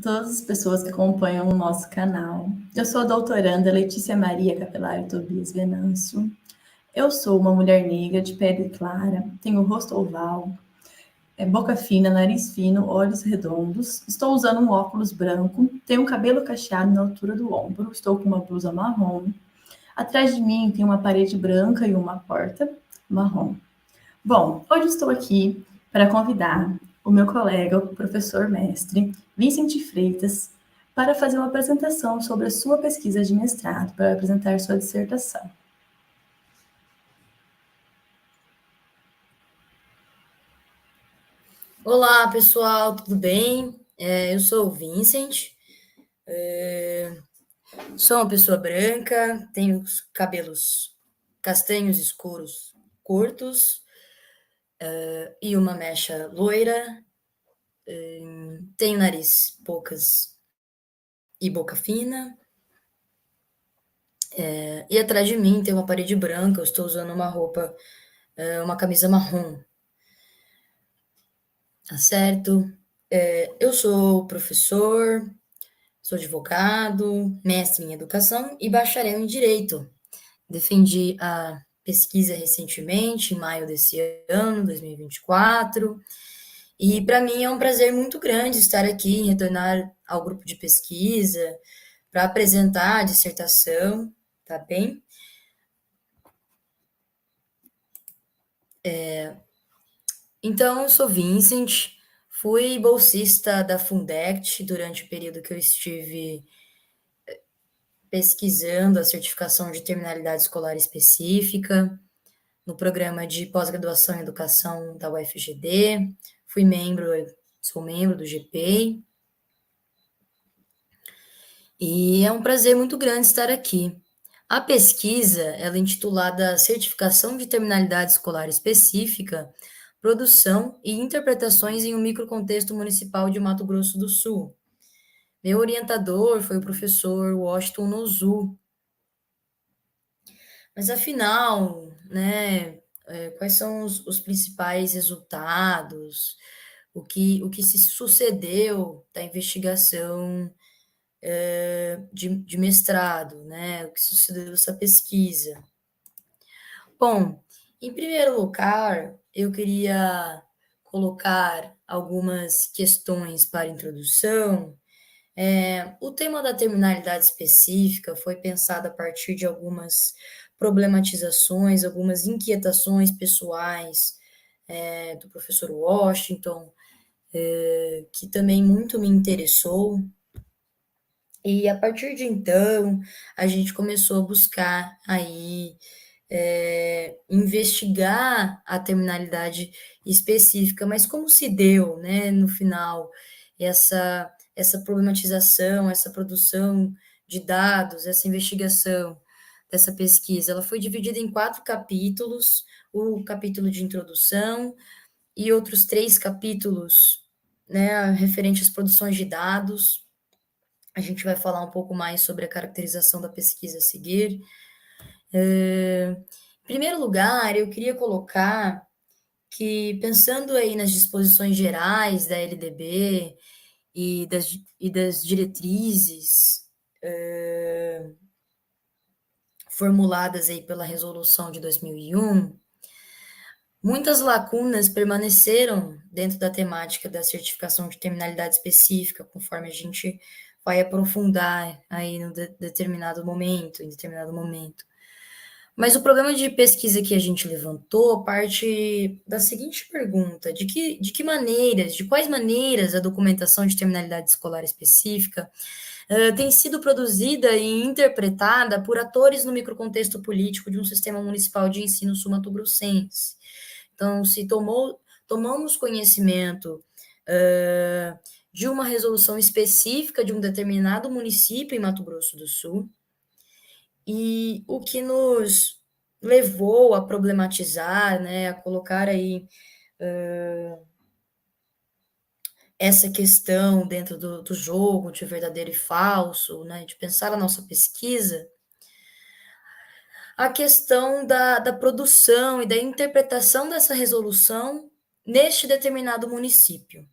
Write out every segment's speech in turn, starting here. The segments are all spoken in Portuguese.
todas as pessoas que acompanham o nosso canal. Eu sou a doutoranda Letícia Maria Capelari Tobias Venâncio. Eu sou uma mulher negra de pele clara, tenho rosto oval, boca fina, nariz fino, olhos redondos. Estou usando um óculos branco, tenho um cabelo cacheado na altura do ombro, estou com uma blusa marrom. Atrás de mim tem uma parede branca e uma porta marrom. Bom, hoje estou aqui para convidar o meu colega, o professor mestre Vincent Freitas, para fazer uma apresentação sobre a sua pesquisa de mestrado, para apresentar sua dissertação. Olá, pessoal, tudo bem? Eu sou o Vincent, sou uma pessoa branca, tenho os cabelos castanhos escuros curtos, e uma mecha loira, tenho nariz, bocas e boca fina, e atrás de mim tem uma parede branca, eu estou usando uma roupa, uma camisa marrom, tá certo? Eu sou professor, sou advogado, mestre em educação e bacharel em direito. Defendi a pesquisa recentemente, em maio desse ano, 2024, e para mim é um prazer muito grande estar aqui, retornar ao grupo de pesquisa para apresentar a dissertação, tá bem? Então, eu sou Vincent, fui bolsista da Fundect durante o período que eu estive pesquisando a certificação de terminalidade escolar específica, no programa de pós-graduação em educação da UFGD, sou membro do GPEI, e é um prazer muito grande estar aqui. A pesquisa, ela é intitulada Certificação de Terminalidade Escolar Específica, Produção e Interpretações em um Microcontexto Municipal de Mato Grosso do Sul. Meu orientador foi o professor Washington Nozu. Mas afinal, né, quais são os principais resultados, o que se sucedeu da investigação de mestrado, né, o que sucedeu dessa pesquisa? Bom, em primeiro lugar, eu queria colocar algumas questões para introdução. O tema da terminalidade específica foi pensado a partir de algumas problematizações, algumas inquietações pessoais do professor Washington, que também muito me interessou. E a partir de então, a gente começou a buscar aí investigar a terminalidade específica, mas como se deu, né, no final, essa problematização, essa produção de dados, essa investigação dessa pesquisa? Ela foi dividida em 4 capítulos, o capítulo de introdução e outros 3 capítulos, né, referentes às produções de dados. A gente vai falar um pouco mais sobre a caracterização da pesquisa a seguir. Em primeiro lugar, eu queria colocar que, pensando aí nas disposições gerais da LDB e das diretrizes formuladas aí pela resolução de 2001, muitas lacunas permaneceram dentro da temática da certificação de terminalidade específica, conforme a gente vai aprofundar aí no determinado momento, em determinado momento. Mas o problema de pesquisa que a gente levantou parte da seguinte pergunta: de que maneiras, de quais maneiras a documentação de terminalidade escolar específica tem sido produzida e interpretada por atores no microcontexto político de um sistema municipal de ensino sul-mato-grossense. Então, se tomamos conhecimento de uma resolução específica de um determinado município em Mato Grosso do Sul, e o que nos levou a problematizar, né, a colocar aí essa questão dentro do jogo de verdadeiro e falso, né, de pensar a nossa pesquisa, a questão da produção e da interpretação dessa resolução neste determinado município.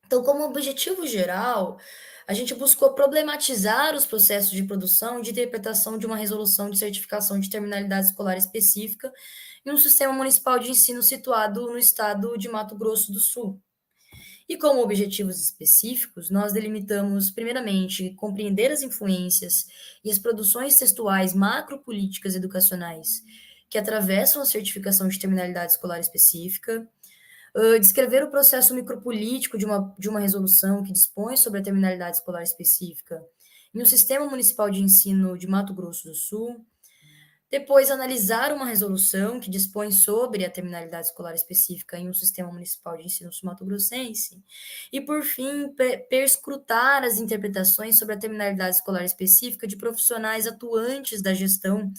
Então, como objetivo geral, a gente buscou problematizar os processos de produção e de interpretação de uma resolução de certificação de terminalidade escolar específica em um sistema municipal de ensino situado no estado de Mato Grosso do Sul. E como objetivos específicos, nós delimitamos, primeiramente, compreender as influências e as produções textuais macropolíticas educacionais que atravessam a certificação de terminalidade escolar específica, descrever o processo micropolítico de uma resolução que dispõe sobre a terminalidade escolar específica em um sistema municipal de ensino de Mato Grosso do Sul, depois, analisar uma resolução que dispõe sobre a terminalidade escolar específica em um sistema municipal de ensino sul-mato-grossense. E, por fim, perscrutar as interpretações sobre a terminalidade escolar específica de profissionais atuantes da gestão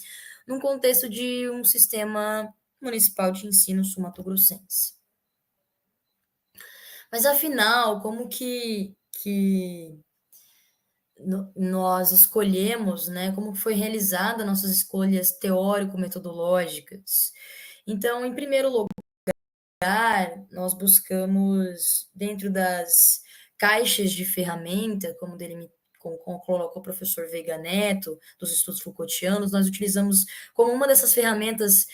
num contexto de um sistema municipal de ensino sul-mato-grossense. Mas, afinal, como que nós escolhemos, né, como foi realizada nossas escolhas teórico-metodológicas. Então, em primeiro lugar, nós buscamos, dentro das caixas de ferramenta, como colocou o professor Veiga Neto, dos estudos Foucaultianos, nós utilizamos como uma dessas ferramentas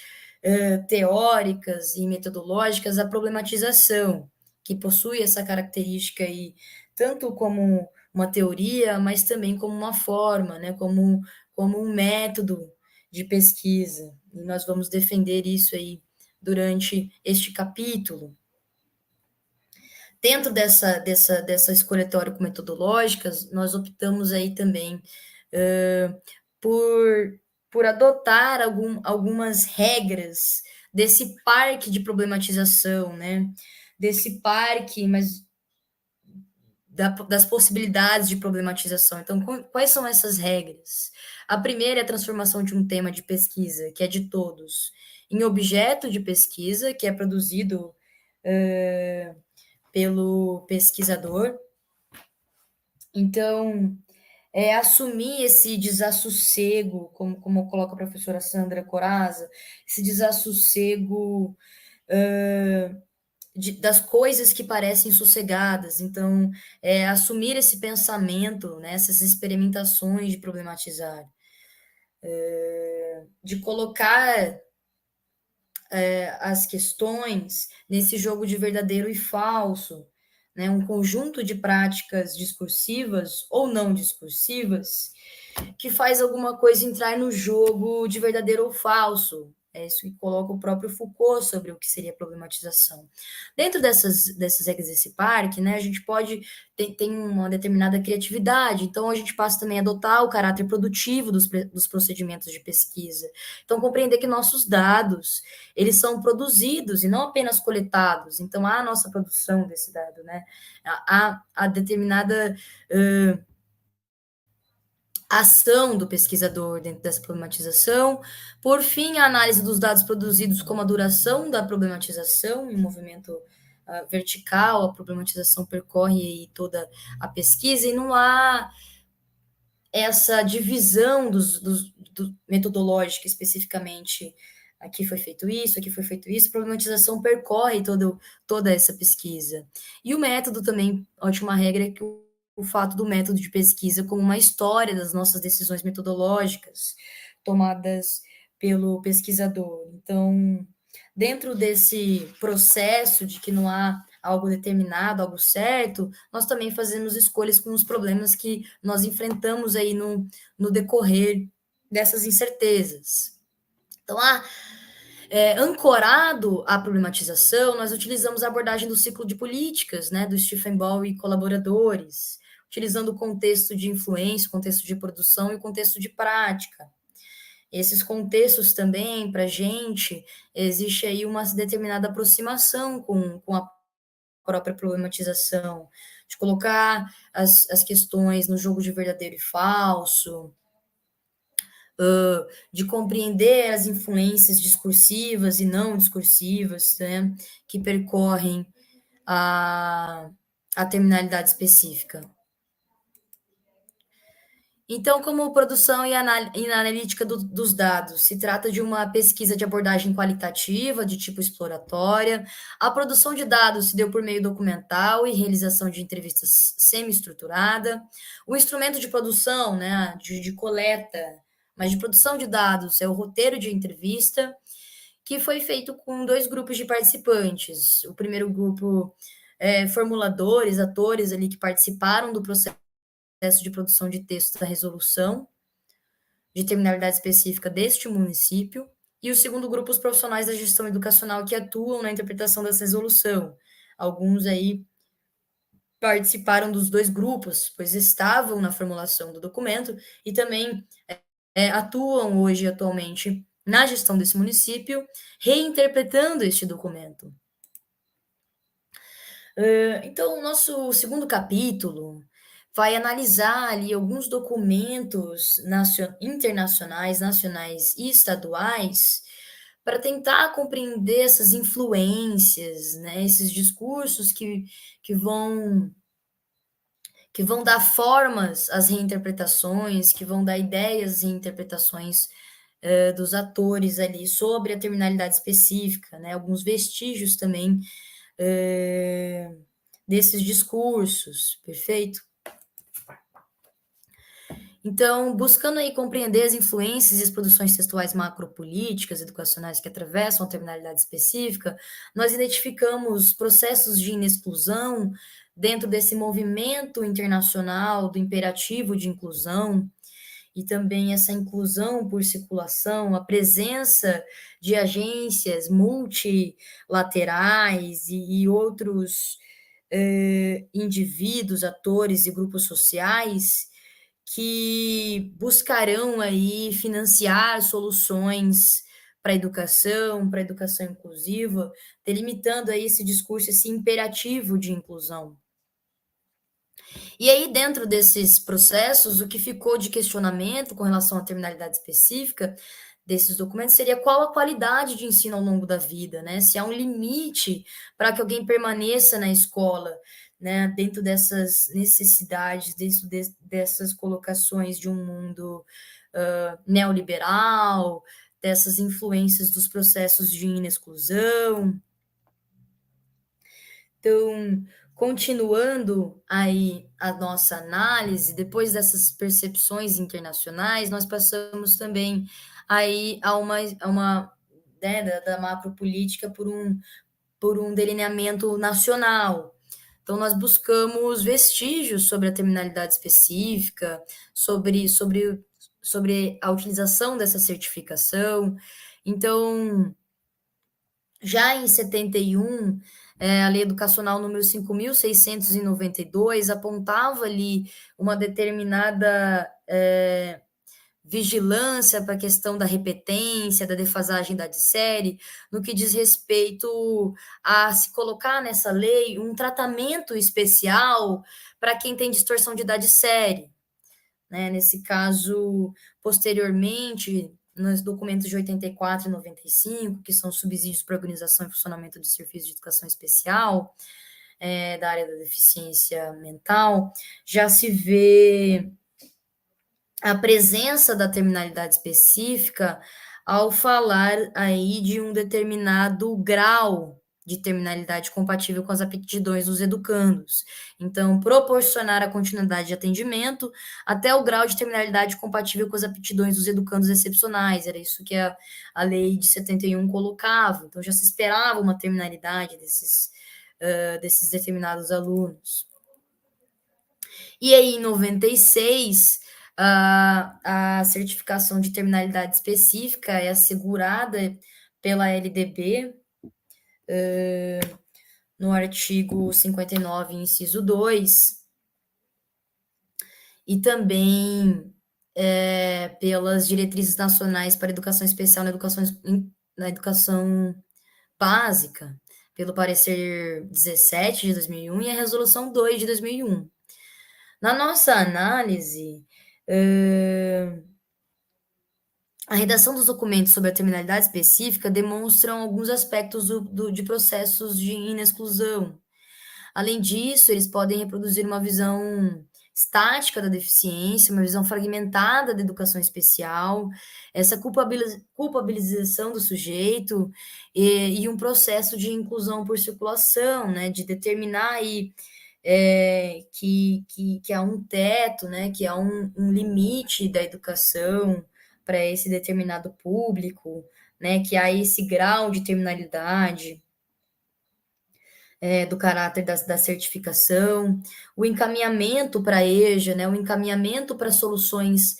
teóricas e metodológicas a problematização, que possui essa característica aí, tanto como uma teoria, mas também como uma forma, né, como um método de pesquisa. E nós vamos defender isso aí durante este capítulo. Dentro dessa escolha teórico-metodológica, nós optamos aí também por adotar algumas regras desse parque de problematização, né? Desse parque, mas das possibilidades de problematização. Então, quais são essas regras? A primeira é a transformação de um tema de pesquisa, que é de todos, em objeto de pesquisa, que é produzido pelo pesquisador. Então, assumir esse desassossego, como coloca a professora Sandra Coraza, esse desassossego das coisas que parecem sossegadas. Então, assumir esse pensamento, né, essas experimentações de problematizar, de colocar as questões nesse jogo de verdadeiro e falso, né, um conjunto de práticas discursivas ou não discursivas que faz alguma coisa entrar no jogo de verdadeiro ou falso. É isso que coloca o próprio Foucault sobre o que seria problematização. Dentro dessas regras desse parque, né, a gente tem uma determinada criatividade, então a gente passa também a adotar o caráter produtivo dos procedimentos de pesquisa. Então, compreender que nossos dados, eles são produzidos e não apenas coletados. Então, há a nossa produção desse dado, né? Há determinada ação do pesquisador dentro dessa problematização. Por fim, a análise dos dados produzidos como a duração da problematização, em movimento vertical, a problematização percorre aí toda a pesquisa, e não há essa divisão metodológica especificamente. Aqui foi feito isso, a problematização percorre toda essa pesquisa. E o método também, ótima regra, é que o fato do método de pesquisa como uma história das nossas decisões metodológicas tomadas pelo pesquisador. Então, dentro desse processo de que não há algo determinado, algo certo, nós também fazemos escolhas com os problemas que nós enfrentamos aí no decorrer dessas incertezas. Então, ancorado à problematização, nós utilizamos a abordagem do ciclo de políticas, né, do Stephen Ball e colaboradores, utilizando o contexto de influência, o contexto de produção e o contexto de prática. Esses contextos também, para a gente, existe aí uma determinada aproximação com a própria problematização, de colocar as questões no jogo de verdadeiro e falso, de compreender as influências discursivas e não discursivas, né, que percorrem a terminalidade específica. Então, como produção e analítica dos dados, se trata de uma pesquisa de abordagem qualitativa, de tipo exploratória. A produção de dados se deu por meio documental e realização de entrevistas semi-estruturada. O instrumento de produção, né, de coleta, mas de produção de dados, é o roteiro de entrevista, que foi feito com dois grupos de participantes. O primeiro grupo, formuladores, atores ali que participaram do processo de produção de texto da resolução de terminalidade específica deste município, e o segundo grupo, os profissionais da gestão educacional que atuam na interpretação dessa resolução. Alguns aí participaram dos dois grupos, pois estavam na formulação do documento e também atuam hoje, atualmente, na gestão desse município, reinterpretando este documento. Então, o nosso segundo capítulo vai analisar ali alguns documentos internacionais, nacionais e estaduais, para tentar compreender essas influências, né, esses discursos que vão que vão dar formas às reinterpretações, que vão dar ideias e interpretações dos atores ali sobre a terminalidade específica, né, alguns vestígios também desses discursos, perfeito? Então, buscando aí compreender as influências e as produções textuais macropolíticas, educacionais que atravessam a terminalidade específica, nós identificamos processos de inexclusão dentro desse movimento internacional do imperativo de inclusão, e também essa inclusão por circulação, a presença de agências multilaterais e outros indivíduos, atores e grupos sociais que buscarão aí financiar soluções para a educação inclusiva, delimitando aí esse discurso, esse imperativo de inclusão. E aí, dentro desses processos, o que ficou de questionamento com relação à terminalidade específica desses documentos seria qual a qualidade de ensino ao longo da vida, né? Se há um limite para que alguém permaneça na escola, né? Dentro dessas necessidades, dessas colocações de um mundo neoliberal, dessas influências dos processos de inexclusão. Então, continuando aí a nossa análise, depois dessas percepções internacionais, nós passamos também aí a uma né, da macropolítica por um delineamento nacional. Então, nós buscamos vestígios sobre a terminalidade específica, sobre a utilização dessa certificação. Então, já em 71, a Lei Educacional número 5.692 apontava ali uma determinada vigilância para a questão da repetência, da defasagem da série, no que diz respeito a se colocar nessa lei um tratamento especial para quem tem distorção de idade série. Né? Nesse caso, posteriormente, nos documentos de 84 e 95, que são subsídios para organização e funcionamento de serviços de educação especial, da área da deficiência mental, já se vê a presença da terminalidade específica ao falar aí de um determinado grau de terminalidade compatível com as aptidões dos educandos. Então, proporcionar a continuidade de atendimento até o grau de terminalidade compatível com as aptidões dos educandos excepcionais. Era isso que a lei de 71 colocava. Então, já se esperava uma terminalidade desses determinados alunos. E aí, em 96, a certificação de terminalidade específica é assegurada pela LDB, no artigo 59, inciso 2, e também pelas diretrizes nacionais para educação especial na educação básica, pelo parecer 17 de 2001 e a resolução 2 de 2001. Na nossa análise, a redação dos documentos sobre a terminalidade específica demonstram alguns aspectos de processos de inexclusão. Além disso, eles podem reproduzir uma visão estática da deficiência, uma visão fragmentada da educação especial, essa culpabilização do sujeito e um processo de inclusão por circulação, né, de determinar aí que há um teto, né, que há um limite da educação para esse determinado público, né, que há esse grau de terminalidade do caráter da certificação, o encaminhamento para a EJA, né, o encaminhamento para soluções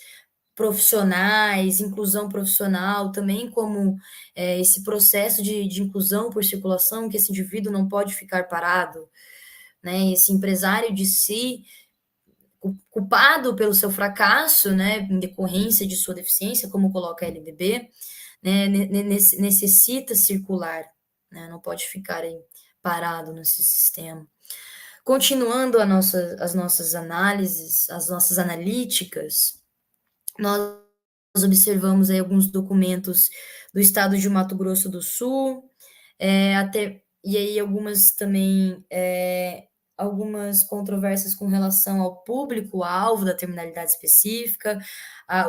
profissionais, inclusão profissional, também como esse processo de inclusão por circulação, que esse indivíduo não pode ficar parado, né, esse empresário de si, culpado pelo seu fracasso, né, em decorrência de sua deficiência, como coloca a LDB, né, necessita circular, né, não pode ficar aí parado nesse sistema. Continuando as nossas análises, as nossas analíticas, nós observamos aí alguns documentos do estado de Mato Grosso do Sul, e aí algumas também, algumas controvérsias com relação ao público-alvo da terminalidade específica.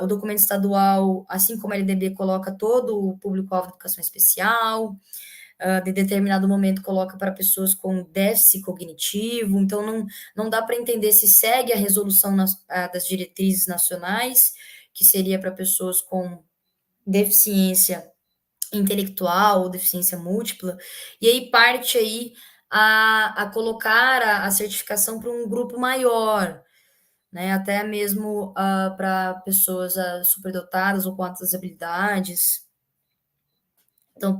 O documento estadual, assim como a LDB, coloca todo o público-alvo da educação especial, de determinado momento coloca para pessoas com déficit cognitivo, então não dá para entender se segue a resolução das diretrizes nacionais, que seria para pessoas com deficiência intelectual ou deficiência múltipla, e aí parte aí a colocar a certificação para um grupo maior, né, até mesmo para pessoas superdotadas ou com altas habilidades. Então,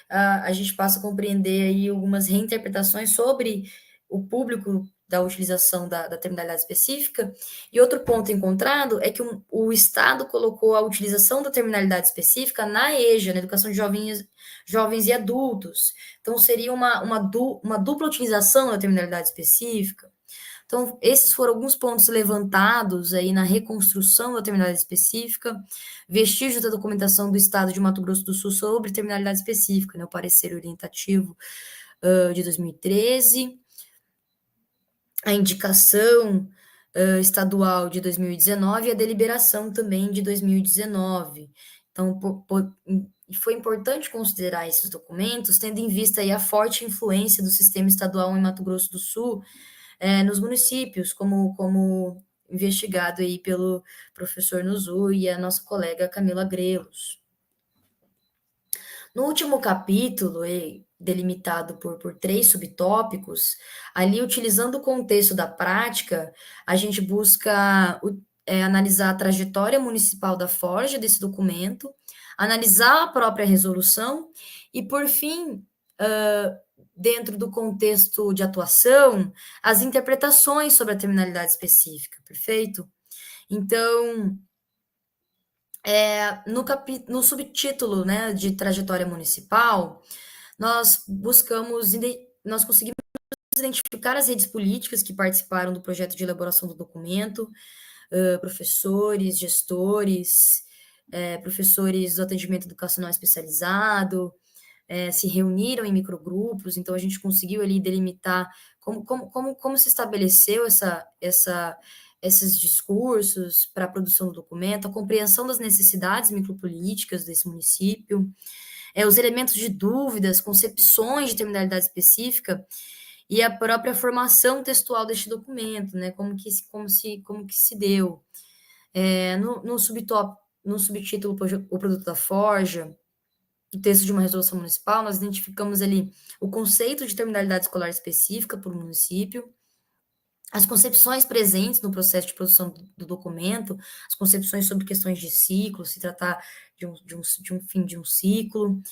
a gente passa a compreender aí algumas reinterpretações sobre o público da utilização da terminalidade específica. E outro ponto encontrado é que o Estado colocou a utilização da terminalidade específica na EJA, na educação de jovens e adultos. Então, seria uma dupla utilização da terminalidade específica. Então, esses foram alguns pontos levantados aí na reconstrução da terminalidade específica, vestígios da documentação do Estado de Mato Grosso do Sul sobre terminalidade específica, né, o parecer orientativo de 2013, a indicação estadual de 2019 e a deliberação também de 2019. Então, foi importante considerar esses documentos, tendo em vista aí a forte influência do sistema estadual em Mato Grosso do Sul, nos municípios, como investigado aí pelo professor Nuzu e a nossa colega Camila Grelos. No último capítulo, delimitado por 3 subtópicos, ali, utilizando o contexto da prática, a gente busca analisar a trajetória municipal da forja desse documento, analisar a própria resolução e, por fim, dentro do contexto de atuação, as interpretações sobre a terminalidade específica, perfeito? Então, no subtítulo, né, de trajetória municipal, nós conseguimos identificar as redes políticas que participaram do projeto de elaboração do documento, professores, gestores, professores do atendimento educacional especializado, se reuniram em microgrupos, então a gente conseguiu ali delimitar como se estabeleceu esses discursos para a produção do documento, a compreensão das necessidades micropolíticas desse município, os elementos de dúvidas, concepções de terminalidade específica e a própria formação textual deste documento, né? Como que se deu. No subtítulo O Produto da Forja, o texto de uma resolução municipal, nós identificamos ali o conceito de terminalidade escolar específica por município, as concepções presentes no processo de produção do documento, as concepções sobre questões de ciclo, se tratar de um fim de um ciclo,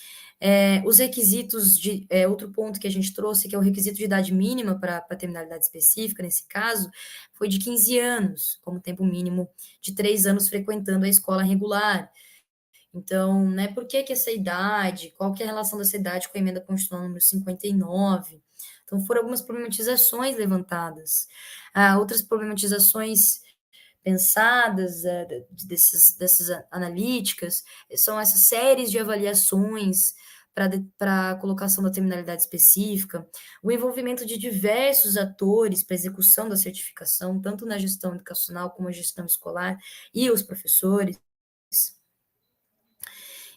os requisitos outro ponto que a gente trouxe, que é o requisito de idade mínima para a terminalidade específica, nesse caso, foi de 15 anos, como tempo mínimo de 3 anos frequentando a escola regular. Então, né, por que essa idade? Qual que é a relação dessa idade com a emenda constitucional número 59? Então, foram algumas problematizações levantadas. Outras problematizações pensadas dessas analíticas são essas séries de avaliações para a colocação da terminalidade específica, o envolvimento de diversos atores para execução da certificação, tanto na gestão educacional como na gestão escolar e os professores.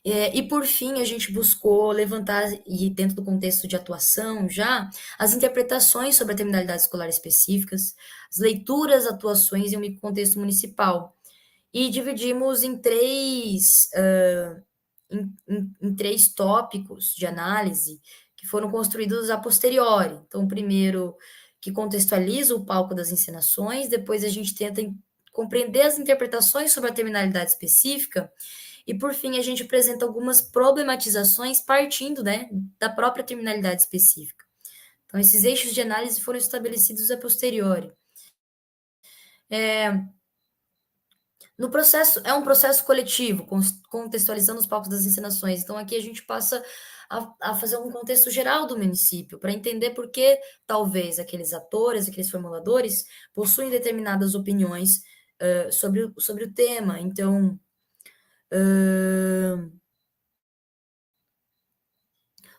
E por fim, a gente buscou levantar, e dentro do contexto de atuação já, as interpretações sobre a terminalidade escolar específicas, as leituras, atuações em um contexto municipal. E dividimos em três tópicos de análise que foram construídos a posteriori. Então, primeiro, que contextualiza o palco das encenações, depois a gente tenta compreender as interpretações sobre a terminalidade específica, e por fim a gente apresenta algumas problematizações partindo, né, da própria terminalidade específica. Então, esses eixos de análise foram estabelecidos a posteriori. No processo, é um processo coletivo, contextualizando os palcos das encenações. Então, aqui a gente passa a fazer um contexto geral do município, para entender por que talvez aqueles atores, aqueles formuladores, possuem determinadas opiniões sobre o tema. Então,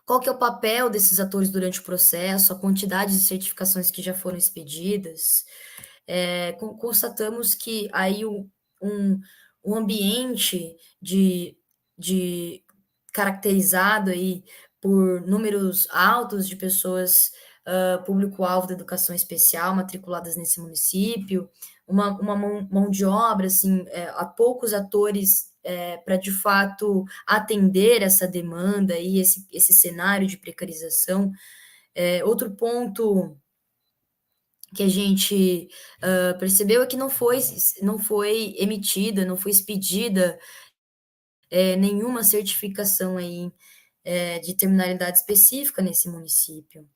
qual que é o papel desses atores durante o processo, a quantidade de certificações que já foram expedidas. Constatamos que aí um ambiente de caracterizado aí por números altos de pessoas, público-alvo da educação especial matriculadas nesse município, uma mão de obra, assim, há poucos atores para de fato atender essa demanda e esse cenário de precarização. Outro ponto que a gente percebeu é que não foi emitida, não foi expedida nenhuma certificação aí de terminalidade específica nesse município.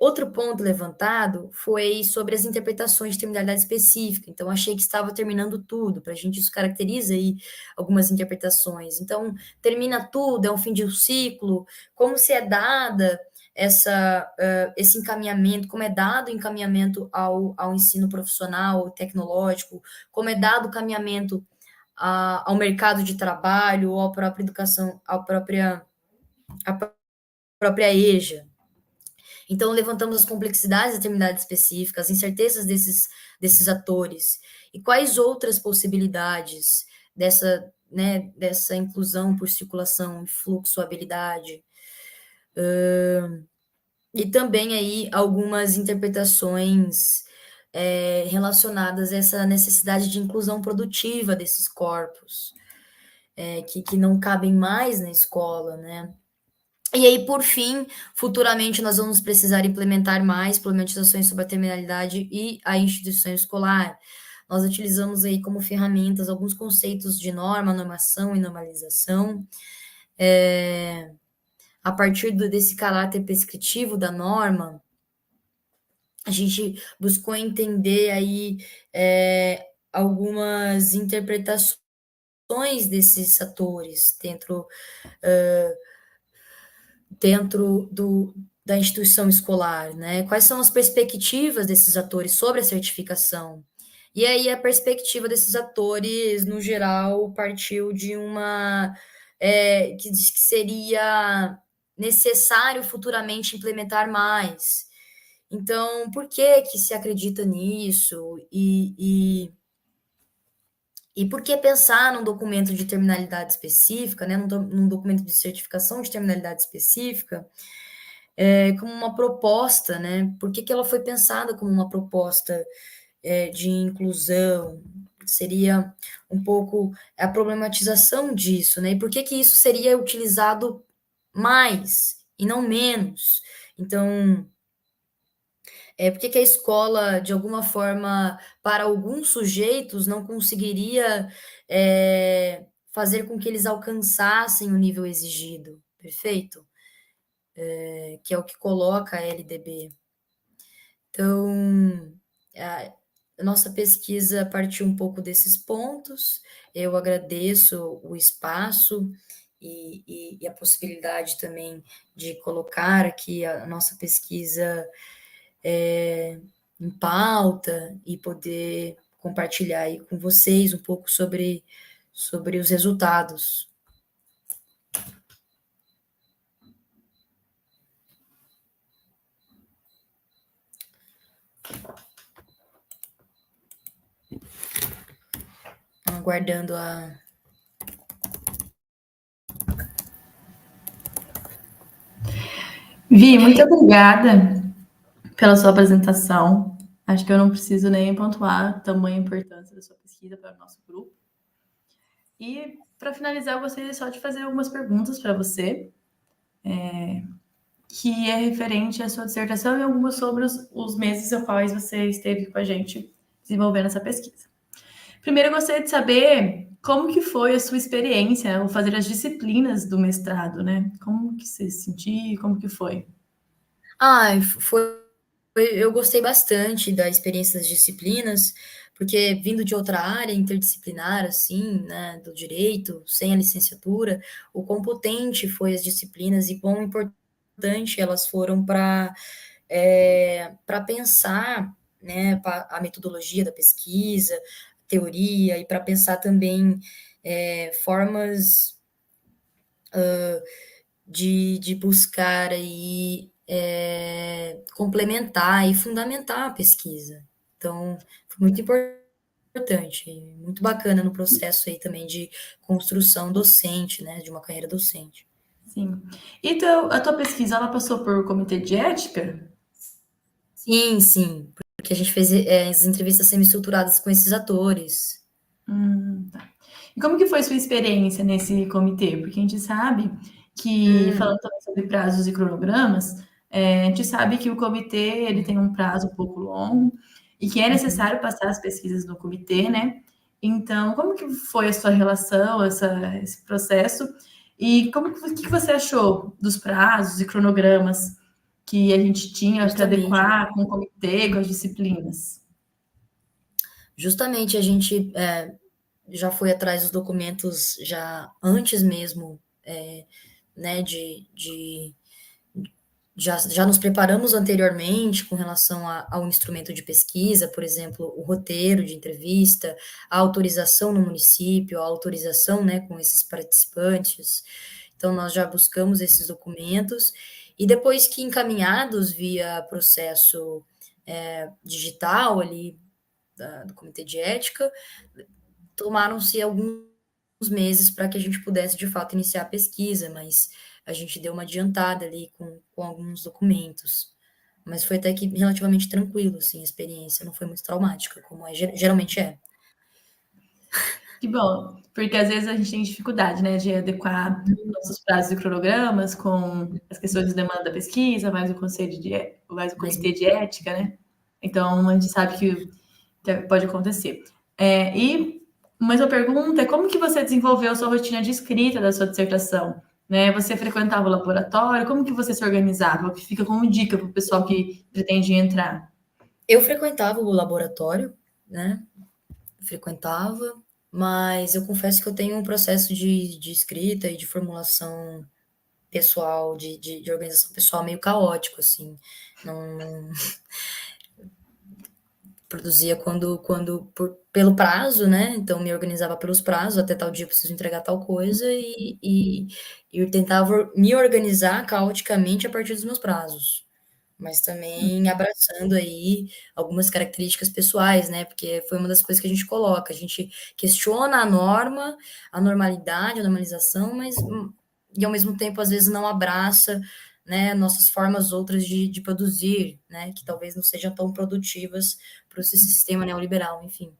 Outro ponto levantado foi sobre as interpretações de terminalidade específica. Então, achei que estava terminando tudo. Para a gente, isso caracteriza aí algumas interpretações. Então, termina tudo, é um fim de um ciclo. Como se é dada esse encaminhamento, como é dado o encaminhamento ao ensino profissional, tecnológico, como é dado o caminhamento ao mercado de trabalho, ou à própria educação, à própria EJA. Então, levantamos as complexidades da terminalidade específica, as incertezas desses atores, e quais outras possibilidades dessa inclusão por circulação, fluxo, habilidade. E também aí algumas interpretações relacionadas a essa necessidade de inclusão produtiva desses corpos, que não cabem mais na escola, né? E aí, por fim, futuramente nós vamos precisar implementar mais problematizações sobre a terminalidade e a instituição escolar. Nós utilizamos aí como ferramentas alguns conceitos de norma, normação e normalização. A partir desse caráter prescritivo da norma, a gente buscou entender aí algumas interpretações desses atores dentro da instituição escolar, né? Quais são as perspectivas desses atores sobre a certificação? E aí a perspectiva desses atores, no geral, partiu de uma que diz que seria necessário futuramente implementar mais. Então, por que se acredita nisso? E por que pensar num documento de terminalidade específica, né, num documento de certificação de terminalidade específica, como uma proposta, né? Por que ela foi pensada como uma proposta de inclusão? Seria um pouco a problematização disso, né? E por que isso seria utilizado mais e não menos? Então, por que a escola, de alguma forma, para alguns sujeitos, não conseguiria fazer com que eles alcançassem o nível exigido? Perfeito? Que é o que coloca a LDB. Então, a nossa pesquisa partiu um pouco desses pontos. Eu agradeço o espaço e a possibilidade também de colocar aqui a nossa pesquisa em pauta e poder compartilhar aí com vocês um pouco sobre os resultados. aguardando a... Vi, muito obrigada pela sua apresentação. Acho que eu não preciso nem pontuar a tamanha importância da sua pesquisa para o nosso grupo. E, para finalizar, eu gostaria só de fazer algumas perguntas para você, que é referente à sua dissertação e algumas sobre os meses aos quais você esteve com a gente desenvolvendo essa pesquisa. Primeiro, eu gostaria de saber como que foi a sua experiência ao fazer as disciplinas do mestrado, né? Como que você se sentiu? Como que foi? Eu gostei bastante da experiência das disciplinas, porque vindo de outra área interdisciplinar, assim, né, do direito, sem a licenciatura, o quão potente foi as disciplinas e quão importante elas foram para pensar, né, a metodologia da pesquisa, teoria, e para pensar também formas de buscar aí complementar e fundamentar a pesquisa. Então, foi muito importante, muito bacana no processo aí também de construção docente, né, de uma carreira docente. Sim. E a tua pesquisa, ela passou por comitê de ética? Sim, sim, porque a gente fez as entrevistas semi-estruturadas com esses atores. Tá. E como que foi sua experiência nesse comitê? Porque a gente sabe que, falando também sobre prazos e cronogramas, a gente sabe que o comitê ele tem um prazo um pouco longo e que é necessário passar as pesquisas no comitê, né? Então, como que foi a sua relação, esse processo? E que você achou dos prazos e cronogramas que a gente tinha para Justamente, adequar com o comitê, com as disciplinas? justamente a gente já foi atrás dos documentos já antes mesmo, né, já nos preparamos anteriormente com relação ao instrumento de pesquisa, por exemplo, o roteiro de entrevista, a autorização no município, a autorização, né, com esses participantes. Então, nós já buscamos esses documentos, e depois que encaminhados via processo digital ali, do Comitê de Ética, tomaram-se alguns meses para que a gente pudesse, de fato, iniciar a pesquisa, mas a gente deu uma adiantada ali com alguns documentos. Mas foi até que relativamente tranquilo, assim, a experiência, não foi muito traumática, como geralmente é. Que bom, porque às vezes a gente tem dificuldade, né, de adequar nossos prazos e cronogramas com as questões de demanda da pesquisa, mais o Mas comitê de ética, né? Então a gente sabe que pode acontecer. E mais uma pergunta é como que você desenvolveu a sua rotina de escrita da sua dissertação? Né? Você frequentava o laboratório? Como que você se organizava? O que fica como dica para o pessoal que pretende entrar? eu frequentava o laboratório, né? Frequentava, mas eu confesso que eu tenho um processo de escrita e de formulação pessoal, de organização pessoal meio caótico, assim. Não produzia pelo prazo, né? Então me organizava pelos prazos, até tal dia eu preciso entregar tal coisa, e eu tentava me organizar caoticamente a partir dos meus prazos, mas também abraçando aí algumas características pessoais, né? Porque foi uma das coisas que a gente coloca, a gente questiona a norma, a normalidade, a normalização, mas e ao mesmo tempo às vezes não abraça, né, nossas formas outras de produzir, né, que talvez não sejam tão produtivas para esse sistema neoliberal, enfim.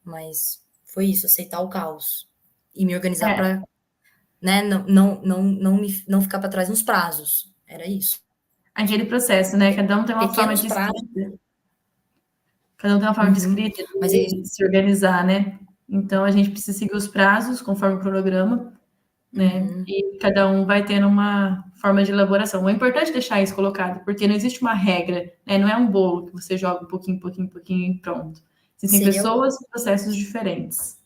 Mas foi isso, aceitar o caos e me organizar É, para, né, não ficar para trás nos prazos. Era isso. aquele processo, né? Cada um tem uma forma Pequenos de prazos. escrita. Cada um tem uma forma de Uhum. escrita, Mas é isso. de se organizar, né? Então a gente precisa seguir os prazos conforme o cronograma, né? Uhum. E cada um vai tendo uma forma de elaboração. É importante deixar isso colocado, porque não existe uma regra, né? Não é um bolo que você joga um pouquinho, pouquinho, pouquinho e pronto. Existem Seria. pessoas e processos diferentes.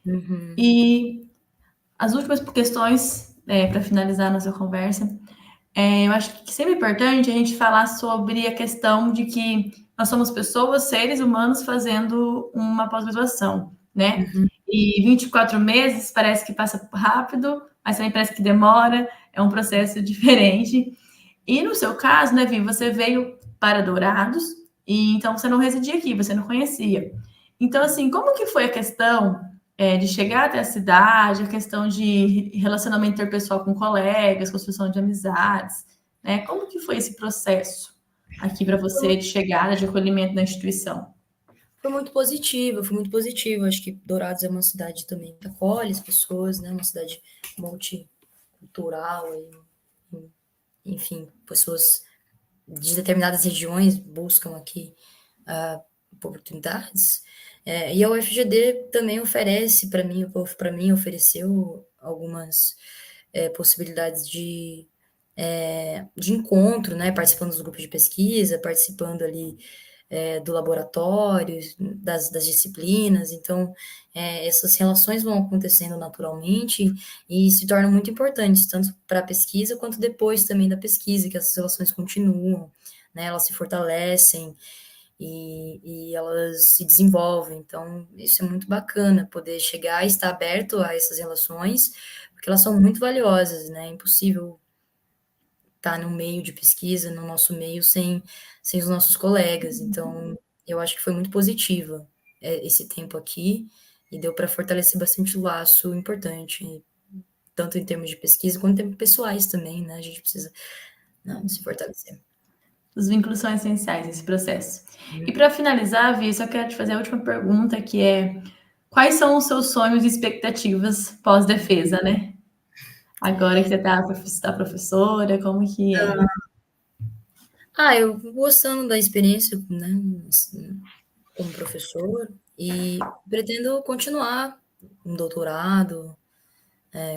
Uhum. E as últimas questões, para finalizar a nossa conversa, eu acho que sempre é importante a gente falar sobre a questão de que nós somos pessoas, seres humanos, fazendo uma pós-graduação, né? Uhum. E 24 meses parece que passa rápido, mas também parece que demora, é um processo diferente. E no seu caso, né, Vi, você veio para Dourados, e então você não residia aqui, você não conhecia. Então, assim, como que foi a questão de chegar até a cidade, a questão de relacionamento interpessoal com colegas, construção de amizades, né? Como que foi esse processo aqui para você de chegada, de acolhimento na instituição? Foi muito positivo, foi muito positivo. Acho que Dourados é uma cidade também que acolhe as pessoas, né? Uma cidade multicultural, enfim, pessoas de determinadas regiões buscam aqui oportunidades. E a UFGD também oferece para mim, para mim ofereceu algumas possibilidades de encontro, né? Participando dos grupos de pesquisa, participando ali do laboratório, das disciplinas. Então, essas relações vão acontecendo naturalmente e se tornam muito importantes, tanto para a pesquisa quanto depois também da pesquisa, que essas relações continuam, né? Elas se fortalecem e elas se desenvolvem. Então, isso é muito bacana, poder chegar e estar aberto a essas relações, porque elas são muito valiosas, né? É impossível estar no meio de pesquisa, no nosso meio, sem os nossos colegas. Então, eu acho que foi muito positiva esse tempo aqui e deu para fortalecer bastante o laço importante, tanto em termos de pesquisa quanto em termos pessoais também, né? A gente precisa, né, se fortalecer. Os vínculos são essenciais nesse processo. E para finalizar, Vi, só quero te fazer a última pergunta, que é: quais são os seus sonhos e expectativas pós-defesa, né? Agora que você está professora, como que é? Eu gostando da experiência, né, como professor, e pretendo continuar um doutorado,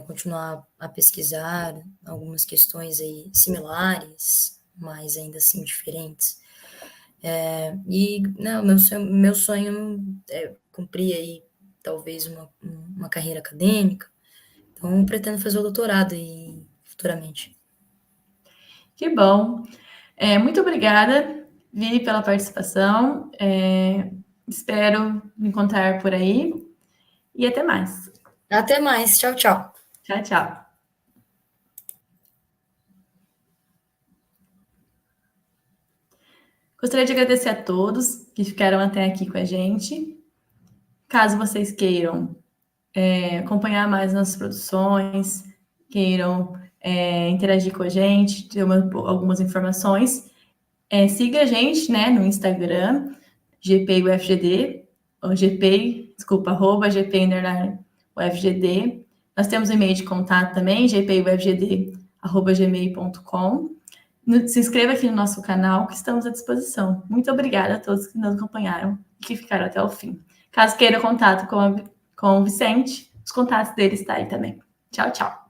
continuar a pesquisar algumas questões aí similares, mas ainda assim diferentes. E não, meu sonho é cumprir aí talvez uma carreira acadêmica, então pretendo fazer o doutorado aí futuramente. Que bom. Muito obrigada, Vi, pela participação. Espero me encontrar por aí e até mais. Até mais, tchau, tchau. Tchau, tchau. Gostaria de agradecer a todos que ficaram até aqui com a gente. Caso vocês queiram acompanhar mais nossas produções, queiram interagir com a gente, ter algumas informações, siga a gente, né, no Instagram, GPUFGD, ou GP, desculpa, @GP_UFGD. Nós temos um e-mail de contato também, gpufgd@gmail.com. Se inscreva aqui no nosso canal, que estamos à disposição. Muito obrigada a todos que nos acompanharam e que ficaram até o fim. Caso queira contato com o Vicente, os contatos dele estão aí também. Tchau, tchau.